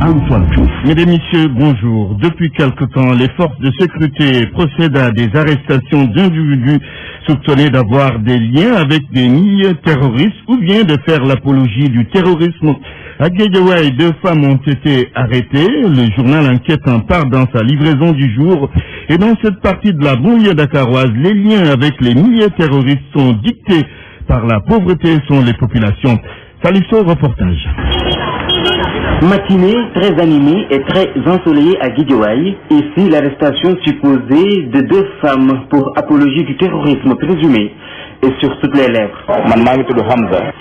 Antoine Diouf. Mesdames et messieurs, bonjour. Depuis quelque temps, les forces de sécurité procèdent à des arrestations d'individus soupçonnés d'avoir des liens avec des milieux terroristes ou bien de faire l'apologie du terrorisme. À Guédiawaye, 2 femmes ont été arrêtées. Le journal Enquête en parle dans sa livraison du jour. Et dans cette partie de la banlieue dakaroise, les liens avec les milieux terroristes sont dictés par la pauvreté sont les populations. Salisso, reportage. Matinée très animée et très ensoleillée à Guédiawaye. Ici, l'arrestation supposée de 2 femmes pour apologie du terrorisme présumé est sur toutes les lèvres.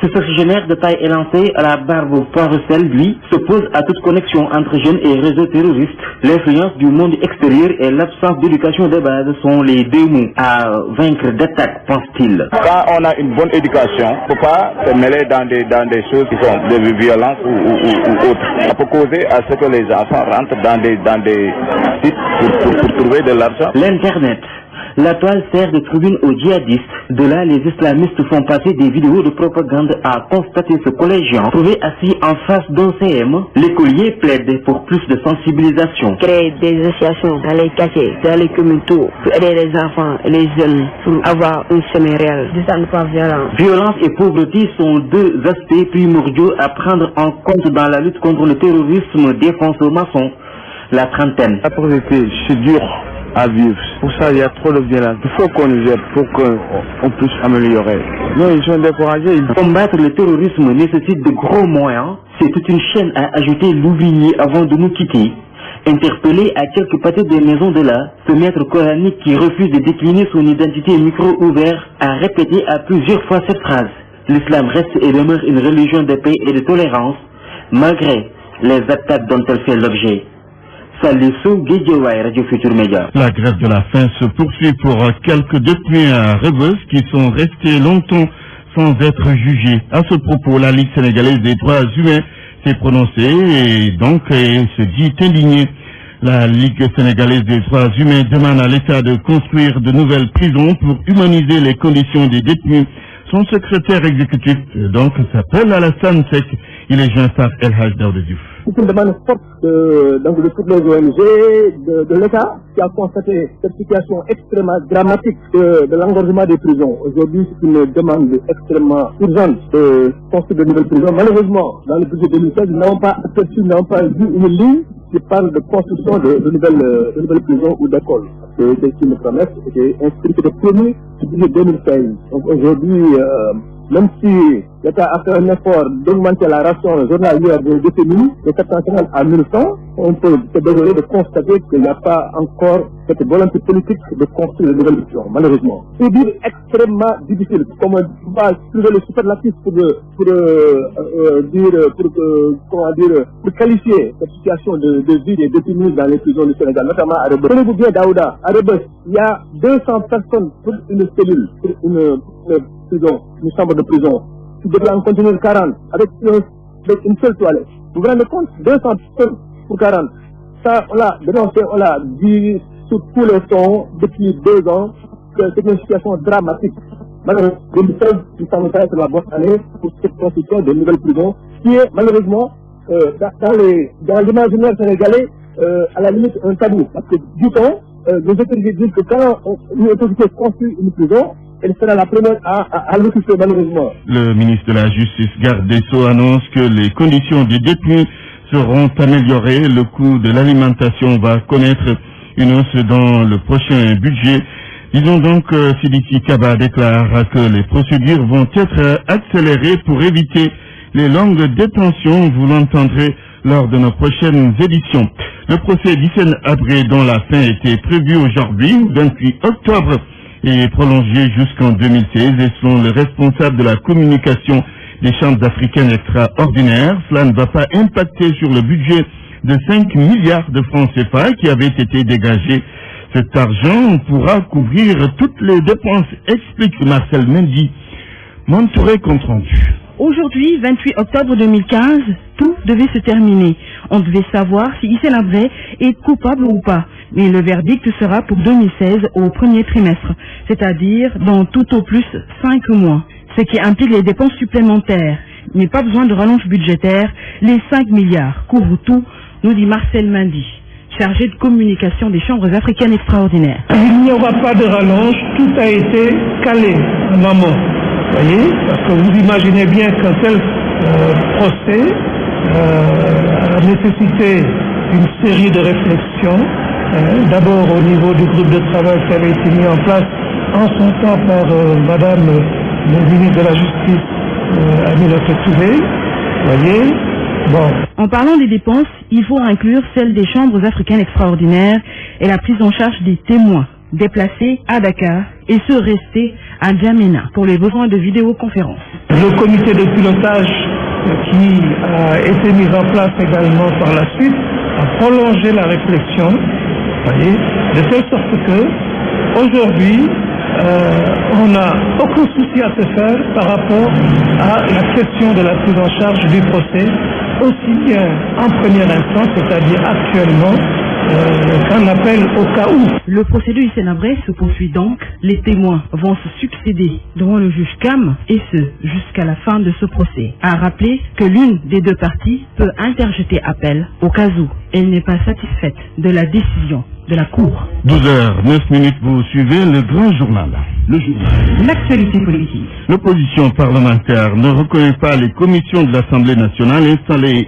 Ce fonctionnaire de taille élancée à la barbe poire-sel, lui, s'oppose à toute connexion entre jeunes et réseaux terroristes. L'influence du monde extérieur et l'absence d'éducation de base sont les 2 mots à vaincre d'attaque, pense-t-il. Quand on a une bonne éducation, il ne faut pas se mêler dans des choses qui sont de violence ou autres. Ça peut causer à ce que les enfants rentrent dans des sites pour trouver de l'argent. L'Internet. La toile sert de tribune aux djihadistes. De là, les islamistes font passer des vidéos de propagande à constater ce collégien trouvé assis en face d'un CM. L'écolier plaide pour plus de sensibilisation. Créer des associations dans les quartiers, dans les communes pour aider les enfants et les jeunes pour avoir une semaine réelle. De ça, ne pas violence. Violence et pauvreté sont 2 aspects primordiaux à prendre en compte dans la lutte contre le terrorisme, défonce au maçon. La trentaine. La pauvreté, c'est dur à vivre. Pour ça, il y a trop de violence. Il faut qu'on nous aide pour qu'on puisse améliorer. Non, ils sont découragés. Combattre le terrorisme nécessite de gros moyens. C'est toute une chaîne à ajouter l'ouvrier avant de nous quitter. Interpellé à quelques pâtés des maisons de là, ce maître coranique qui refuse de décliner son identité micro-ouvert a répété à plusieurs fois cette phrase. L'islam reste et demeure une religion de paix et de tolérance, malgré les attaques dont elle fait l'objet. Salisso, Guédiawaye, Radio Futur Média. La grève de la faim se poursuit pour quelques détenus à Rebeuss qui sont restés longtemps sans être jugés. À ce propos, la Ligue sénégalaise des droits humains s'est prononcée et donc se dit indignée. La Ligue sénégalaise des droits humains demande à l'État de construire de nouvelles prisons pour humaniser les conditions des détenus. Son secrétaire exécutif donc s'appelle Alassane Seck. Il est joint par El Hadj Daouda Diouf. C'est une demande forte de toutes les ONG, de l'État, qui a constaté cette situation extrêmement dramatique de l'engorgement des prisons. Aujourd'hui, c'est une demande extrêmement urgente de construire de nouvelles prisons. Malheureusement, dans le budget 2016, nous n'avons pas aperçu, nous n'avons pas vu une ligne qui parle de construction de nouvelles prisons ou d'écoles. C'est une promesse qui est inscrite de premier du budget 2016. Donc aujourd'hui, même si l'État a fait un effort d'augmenter la ration journalière des détenus de 750 à 1100, on peut se désoler de constater qu'il n'y a pas encore cette volonté politique de construire de nouvelles missions, malheureusement. C'est dire extrêmement difficile, comme on va trouver le superlatif pour qualifier cette situation de vie des détenus dans les prisons du Sénégal, notamment à Rebeuss. Tenez-vous bien, Daouda, à Rebeuss, il y a 200 personnes pour une cellule, pour une prison, une chambre de prison. Tu devrais en continuer 40 avec une seule toilette. Vous vous rendez compte? 200 personnes pour 40. Ça, on l'a dénoncé, on l'a dit sur tous les tons depuis 2 ans que c'est une situation dramatique. Malheureusement, 2016, nous sommes être la bonne année pour cette construction de nouvelles prisons qui est malheureusement dans l'imaginaire sénégalais à la limite un tabou. Parce que du temps, les autorités disent que quand une autorité construit une prison, elle sera la première à l'occuper malheureusement. Le ministre de la Justice, garde des Sceaux, annonce que les conditions des détenus seront améliorées. Le coût de l'alimentation va connaître une hausse dans le prochain budget. Disons donc que Sidiki Kaba déclare que les procédures vont être accélérées pour éviter les longues détentions. Vous l'entendrez lors de nos prochaines éditions. Le procès d'Hissène Habré, dont la fin était prévue aujourd'hui, 28 octobre, est prolongé jusqu'en 2016 et selon le responsable de la communication des chambres africaines extraordinaires, cela ne va pas impacter sur le budget de 5 milliards de francs CFA qui avait été dégagé. Cet argent pourra couvrir toutes les dépenses, explique Marcel Mendy. Montouré compte rendu. Aujourd'hui, 28 octobre 2015, tout devait se terminer. On devait savoir si Hissène Habré est coupable ou pas. Mais le verdict sera pour 2016 au premier trimestre, c'est-à-dire dans tout au plus 5 mois. Ce qui implique les dépenses supplémentaires. Il n'y a pas besoin de rallonge budgétaire. Les 5 milliards couvrent tout, nous dit Marcel Mendy, chargé de communication des chambres africaines extraordinaires. Il n'y aura pas de rallonge, tout a été calé en amont. Vous voyez, parce que vous imaginez bien qu'un tel procès a nécessité une série de réflexions. D'abord au niveau du groupe de travail qui avait été mis en place en son temps par Madame le ministre de la Justice, Aminata Touré. Vous voyez, bon. En parlant des dépenses, il faut inclure celles des chambres africaines extraordinaires et la prise en charge des témoins déplacés à Dakar et ceux restés à N'Djamena pour les besoins de vidéoconférence. Le comité de pilotage qui a été mis en place également par la suite a prolongé la réflexion, voyez, de telle sorte que aujourd'hui on n'a aucun souci à se faire par rapport à la question de la prise en charge du procès, aussi bien en première instance, c'est-à-dire actuellement, qu'un appel au cas où. Le procès de Hissène Habré se poursuit donc. Les témoins vont se succéder devant le juge Cam et ce jusqu'à la fin de ce procès. À rappeler que l'une des deux parties peut interjeter appel au cas où elle n'est pas satisfaite de la décision de la Cour. 12h09, vous suivez le grand journal. Le journal. L'actualité politique. L'opposition parlementaire ne reconnaît pas les commissions de l'Assemblée nationale installées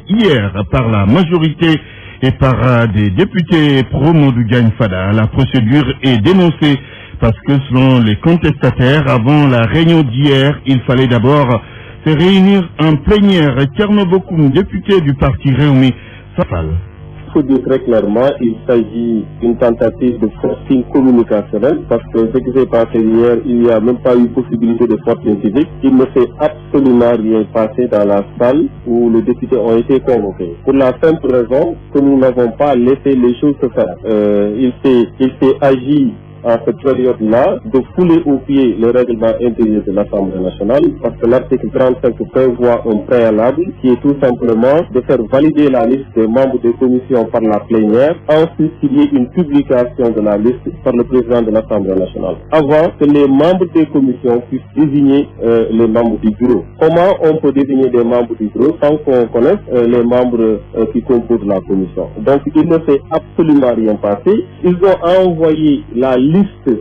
hier par la majorité et par des députés pro-Modou Diagne Fada. La procédure est dénoncée parce que selon les contestataires, avant la réunion d'hier, il fallait d'abord se réunir en plénière. Thierno Bokoum, député du parti Réumi, Safal. Il faut dire très clairement, il s'agit d'une tentative de forcing communicationnel parce que ce qui s'est passé hier, il n'y a même pas eu possibilité de forcing physique. Il ne s'est absolument rien passé dans la salle où les députés ont été convoqués. Pour la simple raison que nous n'avons pas laissé les choses se faire. Il s'est agi à cette période-là de fouler au pied le règlement intérieur de l'Assemblée nationale parce que l'article 35 prévoit un préalable qui est tout simplement de faire valider la liste des membres des commissions par la plénière, ensuite qu'il y ait une publication de la liste par le président de l'Assemblée nationale avant que les membres des commissions puissent désigner les membres du bureau. Comment on peut désigner des membres du bureau sans qu'on connaisse les membres qui composent la commission? Donc il ne s'est absolument rien passé. Ils ont envoyé la liste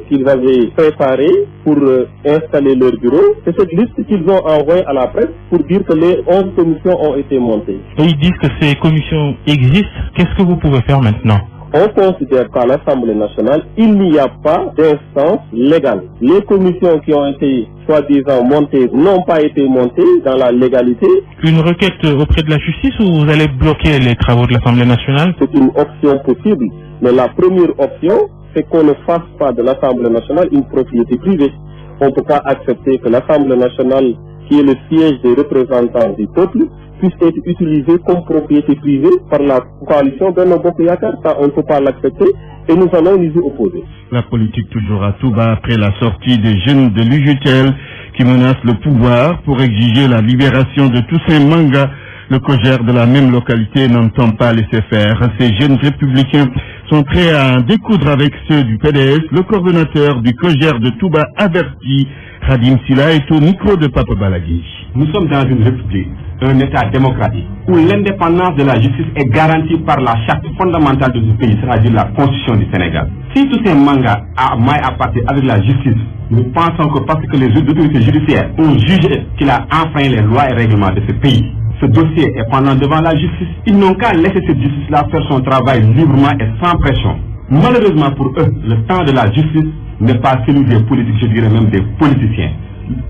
qu'ils avaient préparée pour installer leur bureau. C'est cette liste qu'ils ont envoyée à la presse pour dire que les 11 commissions ont été montées. Et ils disent que ces commissions existent. Qu'est-ce que vous pouvez faire maintenant? On considère qu'à l'Assemblée nationale, il n'y a pas d'instance légale. Les commissions qui ont été soi-disant montées n'ont pas été montées dans la légalité. Une requête auprès de la justice ou vous allez bloquer les travaux de l'Assemblée nationale? C'est une option possible. Mais la première option, c'est qu'on ne fasse pas de l'Assemblée nationale une propriété privée. On ne peut pas accepter que l'Assemblée nationale, qui est le siège des représentants du peuple, puisse être utilisée comme propriété privée par la coalition Benno Bokk Yakaar. Ça, on ne peut pas l'accepter et nous allons nous y opposer. La politique toujours à Touba après la sortie des jeunes de l'UJTL qui menacent le pouvoir pour exiger la libération de Toussaint Manga. Le COJER de la même localité n'entend pas laisser faire. Ces jeunes républicains sont prêts à découdre avec ceux du PDS. Le coordonnateur du COJER de Touba avertit. Khadim Silla est au micro de Papa Balagui. Nous sommes dans une république, un État démocratique, où l'indépendance de la justice est garantie par la charte fondamentale de ce pays, c'est-à-dire la Constitution du Sénégal. Si Toussaint Manga a maille à partir avec la justice, nous pensons que parce que les autorités judiciaires ont jugé qu'il a enfreint les lois et règlements de ce pays, ce dossier est pendant devant la justice. Ils n'ont qu'à laisser cette justice-là faire son travail librement et sans pression. Malheureusement pour eux, le temps de la justice n'est pas celui des politiques, je dirais même des politiciens.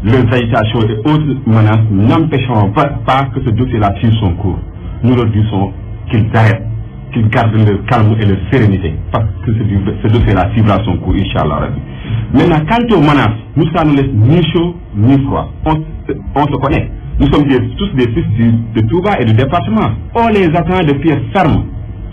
Leurs agitations et autres menaces n'empêcheront pas que ce dossier-là suive son cours. Nous leur disons qu'ils arrêtent, qu'ils gardent leur calme et leur sérénité, parce que ce dossier-là suivra son cours, Inch'Allah. Maintenant, quant aux menaces, nous, ça ne laisse ni chaud ni froid. On se connaît. Nous sommes tous des fils de Touba et du département. On les attend de pied ferme.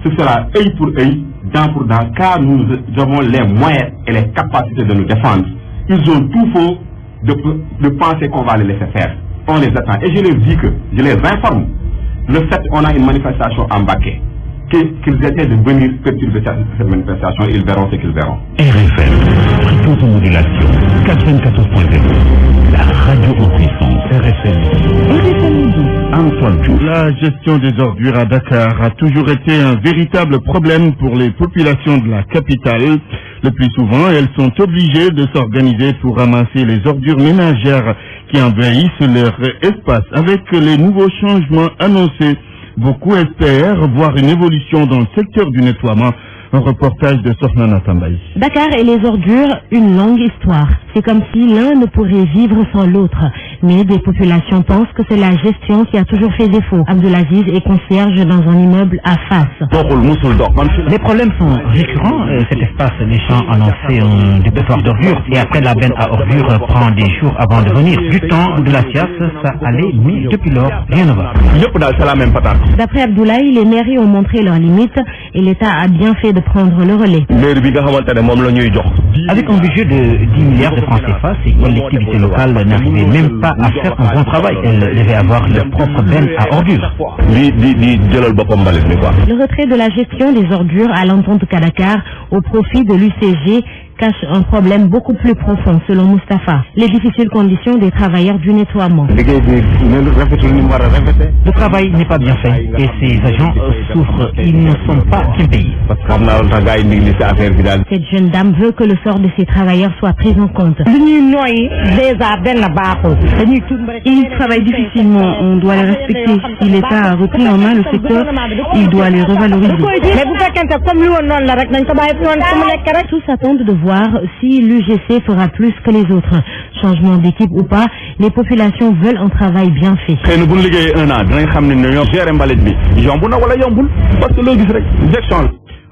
Ce sera œil pour œil, dent pour dent, car nous avons les moyens et les capacités de nous défendre. Ils ont tout faux de penser qu'on va les laisser faire. On les attend. Et je leur dis que, je les informe. Le fait qu'on a une manifestation en Baké, qu'ils essaient de venir perturber cette manifestation, ils verront ce qu'ils verront. RFM, fréquence de modulation, 94.0, la radio en puissance, RFM. Antoine Diouf. La gestion des ordures à Dakar a toujours été un véritable problème pour les populations de la capitale. Le plus souvent, elles sont obligées de s'organiser pour ramasser les ordures ménagères qui envahissent leur espace. Avec les nouveaux changements annoncés, beaucoup espèrent voir une évolution dans le secteur du nettoiement. Un reportage de Sornana Tambaï. Dakar et les ordures, une longue histoire. C'est comme si l'un ne pourrait vivre sans l'autre. Mais des populations pensent que c'est la gestion qui a toujours fait défaut. Abdelaziz est concierge dans un immeuble à face. Les problèmes sont récurrents. Cet espace, les gens en ont fait un dépotoir d'ordures et après la benne à ordures prend des jours avant de venir. Du temps de la SIAS, ça allait, mais depuis lors, rien ne va. D'après Abdoulaye, les mairies ont montré leurs limites et l'État a bien fait de prendre le relais. Avec un budget de 10 milliards de francs CFA, ces collectivités locales n'arrivaient même pas à faire un bon travail. Elles devaient avoir leur propre benne à ordures. Le retrait de la gestion des ordures à l'entente Dakar au profit de l'UCG cache un problème beaucoup plus profond, selon Mustapha. Les difficiles conditions des travailleurs du nettoiement. Le travail n'est pas bien fait et ces agents souffrent. Ils ne sont pas bien payés. Cette jeune dame veut que le sort de ces travailleurs soit pris en compte. Ils travaillent difficilement, on doit les respecter. Si l'État a repris en main le secteur, il doit les revaloriser. Tous attendent de voir si l'UGC fera plus que les autres. Changement d'équipe ou pas, les populations veulent un travail bien fait.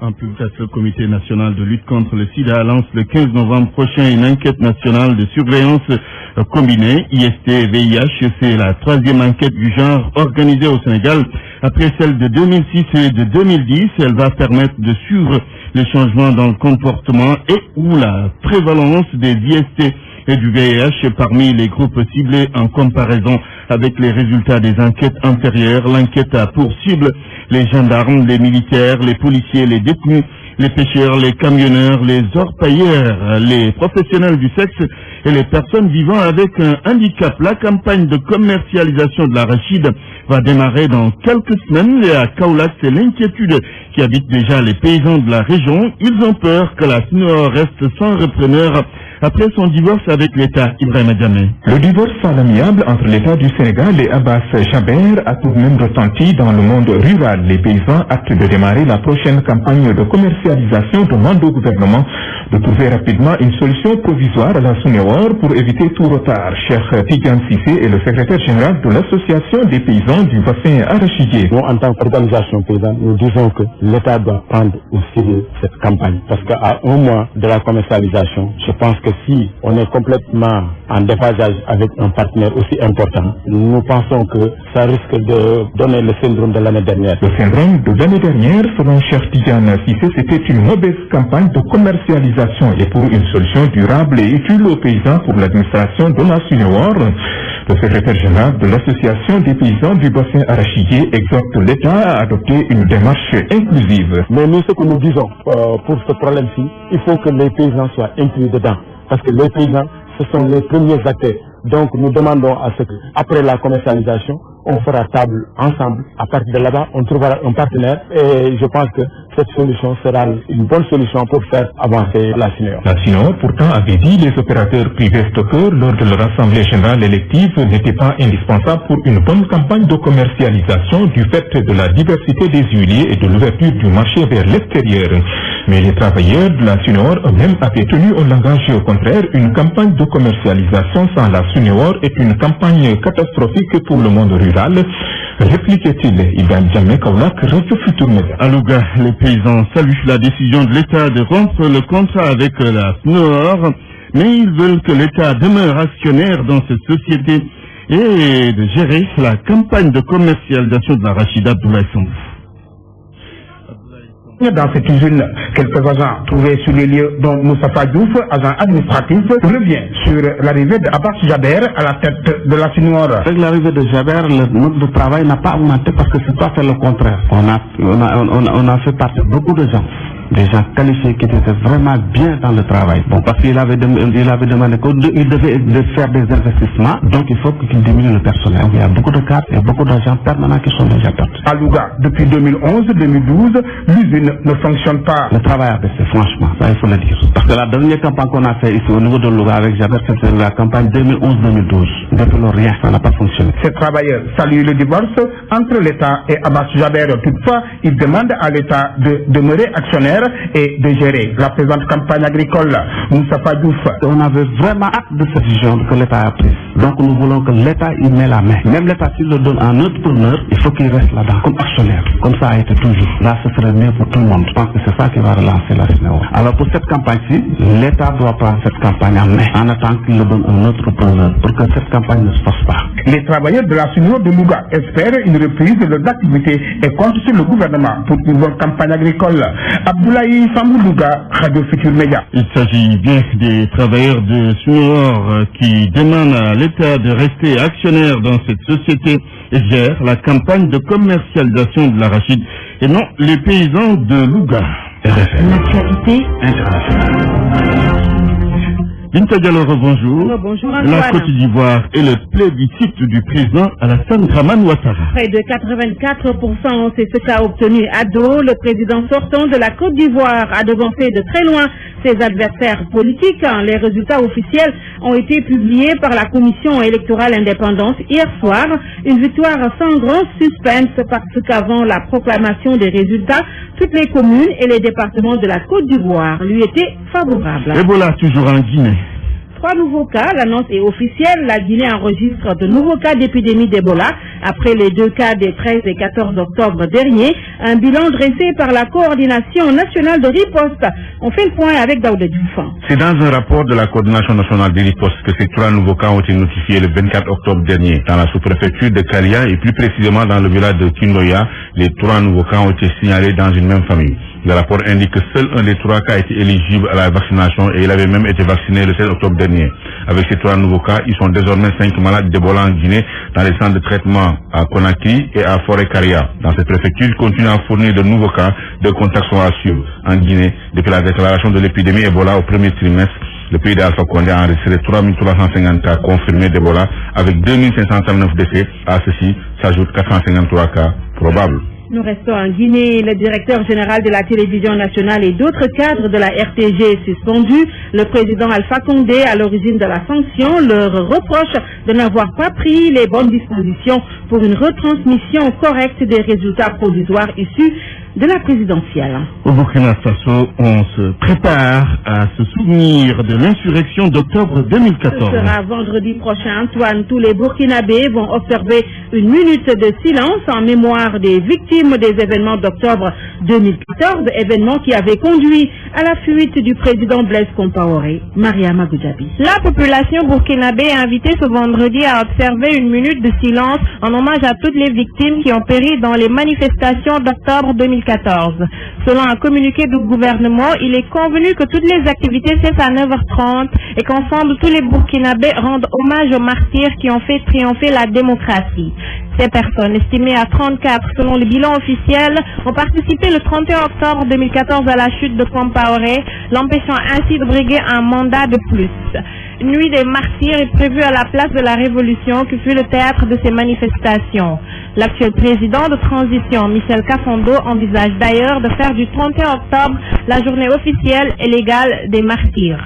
En publication, le Comité national de lutte contre le sida lance le 15 novembre prochain une enquête nationale de surveillance combinée, IST-VIH. C'est la troisième enquête du genre organisée au Sénégal. Après celle de 2006 et de 2010, elle va permettre de suivre les changements dans le comportement et ou la prévalence des IST et du VIH parmi les groupes ciblés en comparaison avec les résultats des enquêtes antérieures. L'enquête a pour cible les gendarmes, les militaires, les policiers, les détenus, les pêcheurs, les camionneurs, les orpailleurs, les professionnels du sexe et les personnes vivant avec un handicap. La campagne de commercialisation de l'arachide va démarrer dans quelques semaines et à Kaolack, c'est l'inquiétude qui habite déjà les paysans de la région. Ils ont peur que la SNOR reste sans repreneur après son divorce avec l'État. Ibrahim Adjamé. Le divorce à l'amiable entre l'État du Sénégal et Abbas Jaber a tout de même retenti dans le monde rural. Les paysans hâtent de démarrer la prochaine campagne de commercialisation demandent au gouvernement de trouver rapidement une solution provisoire à la SNOR pour éviter tout retard. Cheikh Tidiane Cissé est le secrétaire général de l'association des paysans du bassin arachidier. Nous, en tant qu'organisation paysanne, nous disons que l'État doit prendre au sérieux cette campagne parce qu'à un mois de la commercialisation, je pense que si on est complètement en déphasage avec un partenaire aussi important, nous pensons que ça risque de donner le syndrome de l'année dernière. Le syndrome de l'année dernière, selon Cheikh Tidiane Cissé, c'était une mauvaise campagne de commercialisation et pour une solution durable et utile aux paysans pour l'administration de la SNOR. Le secrétaire général de l'association des paysans du bassin arachidier exhorte l'État à adopter une démarche inclusive. Mais nous, ce que nous disons pour ce problème-ci, il faut que les paysans soient inclus dedans. Parce que les paysans, ce sont les premiers acteurs. Donc nous demandons à ce que, après la commercialisation, on fera table ensemble. À partir de là-bas, on trouvera un partenaire et je pense que cette solution sera une bonne solution pour faire avancer la SNOR. La SNOR, pourtant, avait dit les opérateurs privés stockeurs lors de leur assemblée générale élective n'étaient pas indispensables pour une bonne campagne de commercialisation du fait de la diversité des huiliers et de l'ouverture du marché vers l'extérieur. Mais les travailleurs de la SNOR eux-mêmes avaient tenu au langage et au contraire, une campagne de commercialisation sans la SNOR est une campagne catastrophique pour le monde rural. Répliquait-il Ibrahim Djamé Kaolack, Radio Futur Média. À Louga, les paysans saluent la décision de l'État de rompre le contrat avec la SNOR, mais ils veulent que l'État demeure actionnaire dans cette société et de gérer la campagne de commercialisation de l'arachide. Abdoulaye Sambou. Dans cette usine, quelques agents trouvés sur les lieux, dont Moustapha Diouf, agent administratif, revient sur l'arrivée d'Abbas Jaber à la tête de la Sinor. Avec l'arrivée de Jaber, notre travail n'a pas augmenté parce que c'est pas fait le contraire. On a fait partir beaucoup de gens. Des gens qualifiés qui étaient vraiment bien dans le travail. Bon, parce qu'il avait demandé qu'il devait faire des investissements, donc il faut qu'il diminue le personnel. Il y a beaucoup de cadres et beaucoup d'agents permanents qui sont déjà perdus. À Louga, depuis 2011-2012, l'usine ne fonctionne pas. Le travail a baissé, franchement, ça il faut le dire. Parce que la dernière campagne qu'on a fait ici au niveau de Louga avec Jaber, c'était la campagne 2011-2012. Depuis lors, rien, ça n'a pas fonctionné. Ces travailleurs saluent le divorce entre l'État et Abbas Jaber. Toutefois, ils demandent à l'État de demeurer actionnaire et de gérer la présente campagne agricole. Moustapha Diouf. On avait vraiment hâte de cette vision que l'État a prise. Donc nous voulons que l'État y met la main. Même l'État, s'il le donne à un autre preneur, il faut qu'il reste là-dedans comme actionnaire. Comme ça a été toujours. Là, ce serait mieux pour tout le monde. Je pense que c'est ça qui va relancer la SNEO. Alors pour cette campagne-ci, l'État doit prendre cette campagne en main en attendant qu'il le donne à un autre preneur pour que cette campagne ne se fasse pas. Les travailleurs de la SNEO de Louga espèrent une reprise de leurs activités et comptent sur le gouvernement pour une bonne campagne agricole. Abdoulaye Samoulouga, Radio Futur Média. Il s'agit bien des travailleurs de Sunor qui demandent à l'État de rester actionnaire dans cette société et gère la campagne de commercialisation de l'arachide et non les paysans de Louga. L'actualité internationale. Binta Diallo, bonjour. Bonjour La Côte d'Ivoire et le plébiscite du président Alassane Dramane Ouattara. Près de 84%, c'est ce qu'a obtenu Ado. Le président sortant de la Côte d'Ivoire a devancé de très loin ses adversaires politiques. Les résultats officiels ont été publiés par la Commission électorale indépendante hier soir. Une victoire sans grand suspense parce qu'avant la proclamation des résultats, toutes les communes et les départements de la Côte d'Ivoire lui étaient favorables. Ebola toujours en Guinée. 3 nouveaux cas, l'annonce est officielle. La Guinée enregistre de nouveaux cas d'épidémie d'Ebola après les 2 cas des 13 et 14 octobre dernier. Un bilan dressé par la coordination nationale de riposte. On fait le point avec Daouda Diouf. C'est dans un rapport de la coordination nationale de riposte que ces 3 nouveaux cas ont été notifiés le 24 octobre dernier dans la sous-préfecture de Kalia et plus précisément dans le village de Kindoya. Les 3 nouveaux cas ont été signalés dans une même famille. Le rapport indique que seul un des 3 cas était éligible à la vaccination et il avait même été vacciné le 16 octobre dernier. Avec ces 3 nouveaux cas, ils sont désormais 5 malades d'Ebola en Guinée dans les centres de traitement à Conakry et à Forêt-Caria. Dans cette préfecture, ils continuent à fournir de nouveaux cas de contacts sont à suivre. En Guinée, depuis la déclaration de l'épidémie Ebola au premier trimestre, le pays d'Alpha Condé a enregistré 3350 cas confirmés d'Ebola avec 2539 décès. À ceci s'ajoutent 453 cas probables. Nous restons en Guinée. Le directeur général de la télévision nationale et d'autres cadres de la RTG suspendus. Le président Alpha Condé, à l'origine de la sanction, leur reproche de n'avoir pas pris les bonnes dispositions pour une retransmission correcte des résultats provisoires issus de la présidentielle. Au Burkina Faso, on se prépare à se souvenir de l'insurrection d'octobre 2014. Ce sera vendredi prochain, Antoine. Tous les Burkinabés vont observer une minute de silence en mémoire des victimes des événements d'octobre 2014, événements qui avaient conduit à la fuite du président Blaise Compaoré. Mariama Goudjabi. La population burkinabé est invitée ce vendredi à observer une minute de silence en hommage à toutes les victimes qui ont péri dans les manifestations d'octobre 2014. Selon un communiqué du gouvernement, il est convenu que toutes les activités cessent à 9h30 et qu'ensemble tous les Burkinabés rendent hommage aux martyrs qui ont fait triompher la démocratie. Ces personnes, estimées à 34 selon le bilan officiel, ont participé le 31 octobre 2014 à la chute de Compaoré, l'empêchant ainsi de briguer un mandat de plus. Une nuit des martyrs est prévue à la place de la Révolution qui fut le théâtre de ces manifestations. L'actuel président de transition, Michel Kafondo, envisage d'ailleurs de faire du 31 octobre la journée officielle et légale des martyrs.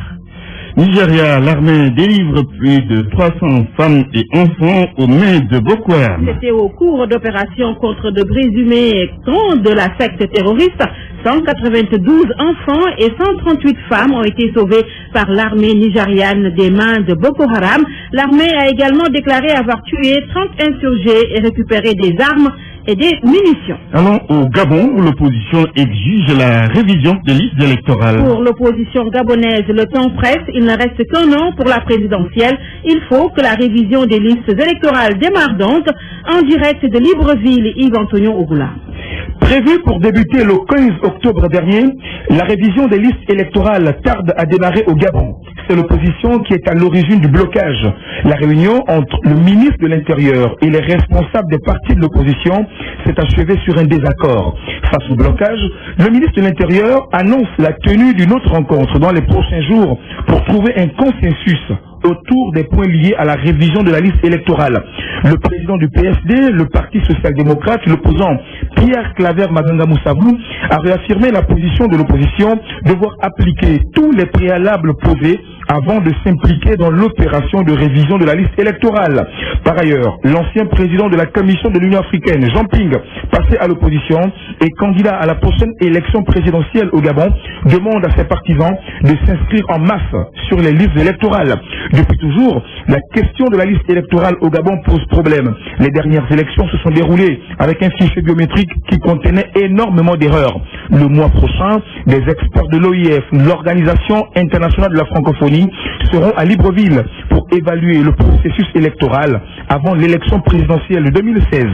Nigeria, l'armée délivre plus de 300 femmes et enfants aux mains de Boko Haram. C'était au cours d'opérations contre de présumés camps de la secte terroriste. 192 enfants et 138 femmes ont été sauvés par l'armée nigériane des mains de Boko Haram. L'armée a également déclaré avoir tué 30 insurgés et récupéré des armes et des munitions. Allons au Gabon où l'opposition exige la révision des listes électorales. Pour l'opposition gabonaise, le temps presse. Il ne reste qu'un an pour la présidentielle. Il faut que la révision des listes électorales démarre donc. En direct de Libreville, Yves-Antonio Ogoula. Prévue pour débuter le 15 octobre dernier, la révision des listes électorales tarde à démarrer au Gabon. C'est l'opposition qui est à l'origine du blocage. La réunion entre le ministre de l'Intérieur et les responsables des partis de l'opposition s'est achevée sur un désaccord. Face au blocage, le ministre de l'Intérieur annonce la tenue d'une autre rencontre dans les prochains jours pour trouver un consensus autour des points liés à la révision de la liste électorale. Le président du PSD, le Parti social-démocrate, l'opposant Pierre Claver Maganga Moussavou, a réaffirmé la position de l'opposition de devoir appliquer tous les préalables posés avant de s'impliquer dans l'opération de révision de la liste électorale. Par ailleurs, l'ancien président de la Commission de l'Union africaine, Jean Ping, passé à l'opposition et candidat à la prochaine élection présidentielle au Gabon, demande à ses partisans de s'inscrire en masse sur les listes électorales. Depuis toujours, la question de la liste électorale au Gabon pose problème. Les dernières élections se sont déroulées avec un fichier biométrique qui contenait énormément d'erreurs. Le mois prochain, des experts de l'OIF, l'Organisation internationale de la francophonie, seront à Libreville pour évaluer le processus électoral avant l'élection présidentielle de 2016.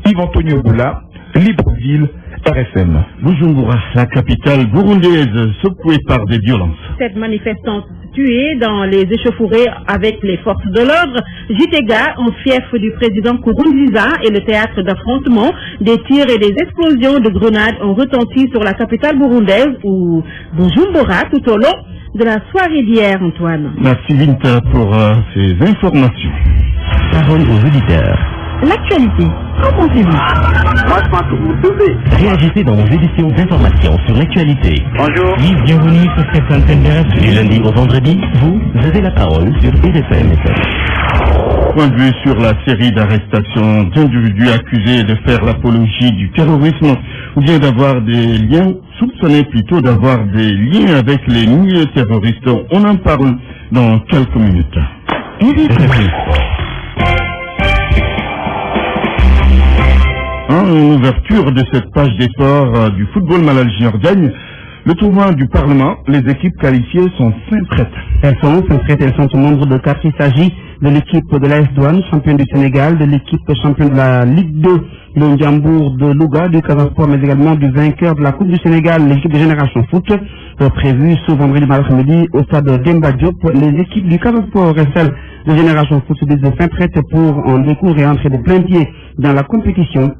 Yves-Antonio Boula, Libreville, RFM. Bujumbura, la capitale burundaise, secouée par des violences. 7 manifestants tués dans les échauffourées avec les forces de l'ordre. Gitega, en fief du président Nkurunziza, et le théâtre d'affrontement. Des tirs et des explosions de grenades ont retenti sur la capitale burundaise ou Bujumbura tout au long de la soirée d'hier, Antoine. Merci Vinta pour ces informations. Parole aux auditeurs. L'actualité, qu'en pensez-vous? Moi, je pense que vous devez. Réagissez dans nos éditions d'information sur l'actualité. Bonjour. Oui, bienvenue sur cette antenne de Du lundi au vendredi, vous avez la parole sur RFM. Point de vue sur la série d'arrestations d'individus accusés de faire l'apologie du terrorisme ou bien d'avoir des liens, soupçonnés plutôt d'avoir des liens avec les milieux terroristes. On en parle dans quelques minutes. En ouverture de cette page des sports du football Malalji gagne le tournoi du Parlement. Les équipes qualifiées sont fin prêtes. Elles sont fin prêtes, elles sont au nombre de 4. Il s'agit de l'équipe de l'AS Douane, championne du Sénégal, de l'équipe championne de la Ligue 2, le Ndiambour de Louga, du Casa Sport, mais également du vainqueur de la Coupe du Sénégal, l'équipe de Génération Foot, prévue ce vendredi après-midi au stade Demba Diop. Les équipes du Casa Sport et celles de Génération Foot se disent fin prêtes pour en découvrir et entrer de plein pied dans la compétition.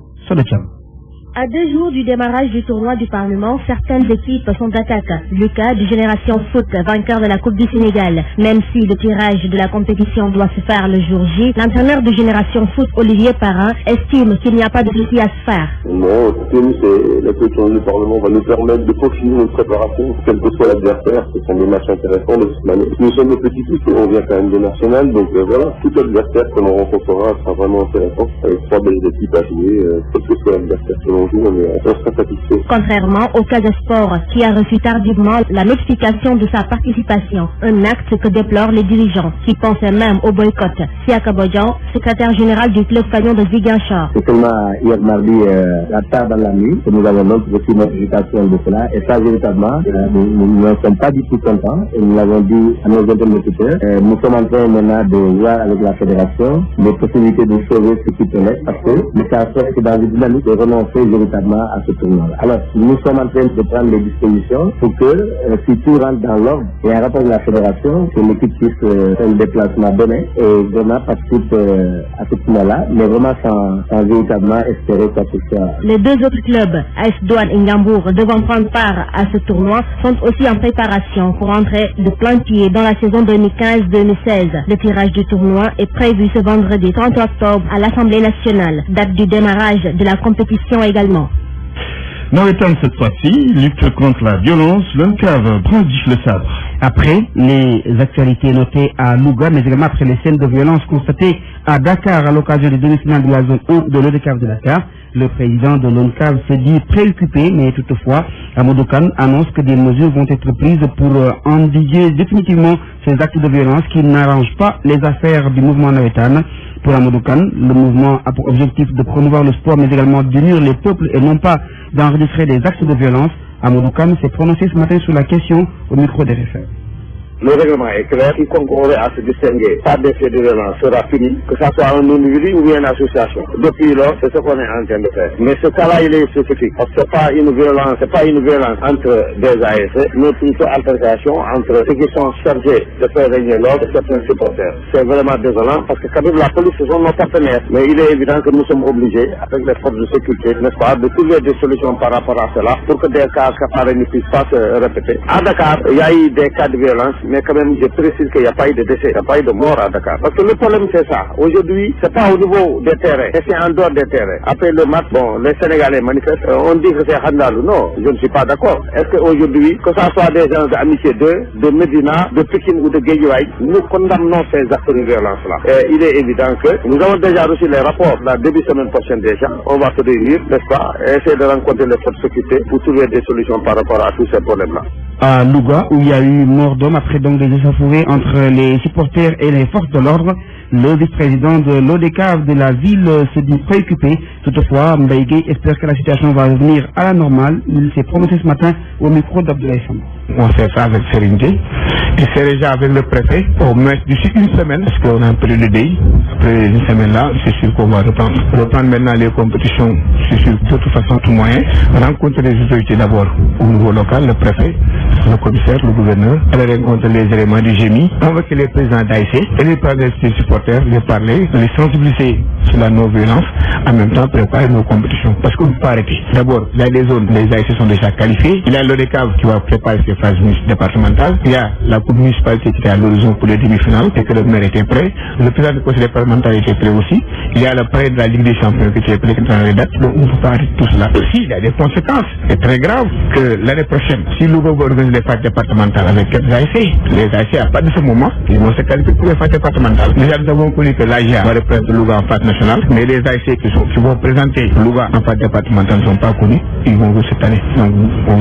À 2 jours du démarrage du tournoi du Parlement, certaines équipes sont d'attaque. Le cas de Génération Foot, vainqueur de la Coupe du Sénégal. Même si le tirage de la compétition doit se faire le jour J, l'entraîneur de Génération Foot, Olivier Parrain, estime qu'il n'y a pas de souci à se faire. Non, c'est la question du Parlement va nous permettre de peaufiner notre préparation, quel que soit l'adversaire. Ce sont des matchs intéressants de toute manière. Nous sommes des petites équipes, on vient quand même de national, donc voilà, tout adversaire que l'on rencontrera sera vraiment intéressant, avec 3 belles équipes à jouer, quel que soit l'adversaire que l'on joue, on sera satisfait. Contrairement au Casa Sport, qui a reçu tardivement la notification de sa participation, un acte que déplorent les dirigeants, qui pensaient même au boycott. Siaka Bodjan, secrétaire général du club Fagnon de Ziguinchor. C'est seulement hier mardi, à tard dans la nuit, que nous avons donc reçu notification de cela, et ça véritablement, nous ne sommes pas du tout contents, et nous l'avons dit à nos interlocuteurs. Nous sommes en train maintenant de voir avec la fédération les possibilités de sauver ce qui peut l'être, parce que nous savons que dans une dynamique de renoncer véritablement à ce tournoi. Alors, nous sommes en train de prendre les dispositions pour que, si tout rentre dans l'ordre et un rapport de la fédération, que l'équipe puisse faire le déplacement donné et vraiment participe à ce tournoi-là, mais vraiment sans véritablement espérer quoi que ce soit. Les 2 autres clubs, AS Douane et Ndiambour, devant prendre part à ce tournoi, sont aussi en préparation pour entrer de plein pied dans la saison 2015-2016. Le tirage du tournoi est prévu ce vendredi 30 octobre à l'Assemblée nationale, date du démarrage de la compétition également. Maritime cette fois-ci, lutte contre la violence, l'UNCAV brandit le sabre. Après les actualités notées à Louga, mais également après les scènes de violence constatées à Dakar à l'occasion des demi-finales de la zone 1 de l'ODCAV de Dakar, le président de l'ONCAV se dit préoccupé, mais toutefois, Amadou Kane annonce que des mesures vont être prises pour endiguer définitivement ces actes de violence qui n'arrangent pas les affaires du mouvement navétane. Pour Amadou Kane, le mouvement a pour objectif de promouvoir le sport, mais également d'unir les peuples et non pas d'enregistrer des actes de violence. Amadou Kane s'est prononcé ce matin sur la question au micro des RFM. Le règlement est clair. Quiconque aurait à se distinguer par des faits de violence sera puni, que ça soit un individu ou bien une association. Depuis lors, c'est ce qu'on est en train de faire. Mais ce cas-là, il est spécifique. Parce que c'est pas une violence entre des ASC, mais plutôt altercation entre ceux qui sont chargés de faire régner l'ordre et certains supporters. C'est vraiment désolant parce que quand même la police ce sont nos partenaires. Mais il est évident que nous sommes obligés, avec les forces de sécurité, n'est-ce pas, de trouver des solutions par rapport à cela pour que des cas pareils ne puissent pas se répéter. À Dakar, il y a eu des cas de violence, mais quand même je précise qu'il n'y a pas eu de décès, il n'y a pas eu de mort à Dakar. Parce que le problème c'est ça. Aujourd'hui, c'est pas au niveau des terrains, mais c'est en dehors des terrains. Après le match, bon, les Sénégalais manifestent, on dit que c'est Handalou. Non, je ne suis pas d'accord. Est-ce qu'aujourd'hui, que ça soit des gens d'Amitié 2, de Médina, de Pékin ou de Guédiawaye, nous condamnons ces actes de violence-là. Il est évident que nous avons déjà reçu les rapports la début semaine prochaine déjà. On va se réunir, n'est-ce pas, et essayer de rencontrer les forces de sécurité pour trouver des solutions par rapport à tous ces problèmes-là. À Louga, où il y a eu mort d'homme après donc des échauffourées entre les supporters et les forces de l'ordre, le vice-président de l'ODCAV de la ville se dit préoccupé. Toutefois, Mbaïgué espère que la situation va revenir à la normale. Il s'est prononcé ce matin au micro d'Abdoulaye Samba. On fait ça avec sérénité. Et c'est déjà avec le préfet, au moins d'ici une semaine, parce qu'on a un peu de délai. Après une semaine là, c'est sûr qu'on va reprendre maintenant les compétitions, c'est sûr, de toute façon, tout moyen. Rencontrer les autorités d'abord au niveau local, le préfet, le commissaire, le gouverneur, aller rencontrer les éléments du GMI, convoquer les présidents d'AIC et les parler des supporters, les parler, les sensibiliser sur la non-violence, en même temps préparer nos compétitions. Parce qu'on ne peut pas arrêter. D'abord, il y a des zones, les AIC sont déjà qualifiés, il y a l'ODCAV qui va préparer ses phases départementales, il y a la coupe municipalité qui était à l'horizon pour les demi-finales et que le maire était prêt, le président du conseil départemental était prêt aussi, il y a le prêt de la Ligue des champions qui était prêt dans les dates, donc on ne peut pas arrêter tout cela. Aussi, il y a des conséquences, c'est très grave que l'année prochaine, si Louga va organiser les phases départementales avec quelques AIC, les AIC à partir de ce moment, ils vont se qualifier pour les phases départementales. Déjà, nous avons connu que l'AGA va représenter Louga en phase nationale, mais les AIC qui vont présenter Louga en phase départementale ne sont pas connus, ils vont jouer cette année. Donc, on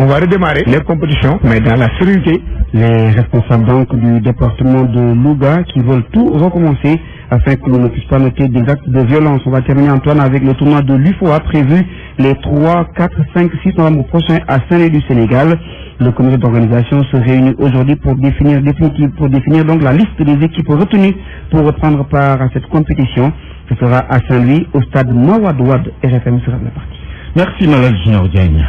va redémarrer les compétitions, mais dans la sérénité. Les responsables donc du département de Louga qui veulent tout recommencer afin que l'on ne puisse pas noter des actes de violence. On va terminer, Antoine, avec le tournoi de l'UFOA prévu les 3, 4, 5, 6 novembre prochain à Saint-Louis du Sénégal. Le comité d'organisation se réunit aujourd'hui pour définir donc la liste des équipes retenues pour reprendre part à cette compétition. Ce sera à Saint-Louis au stade Mawad Wade. RFM sera la partie. Merci Malal Junior Diagne.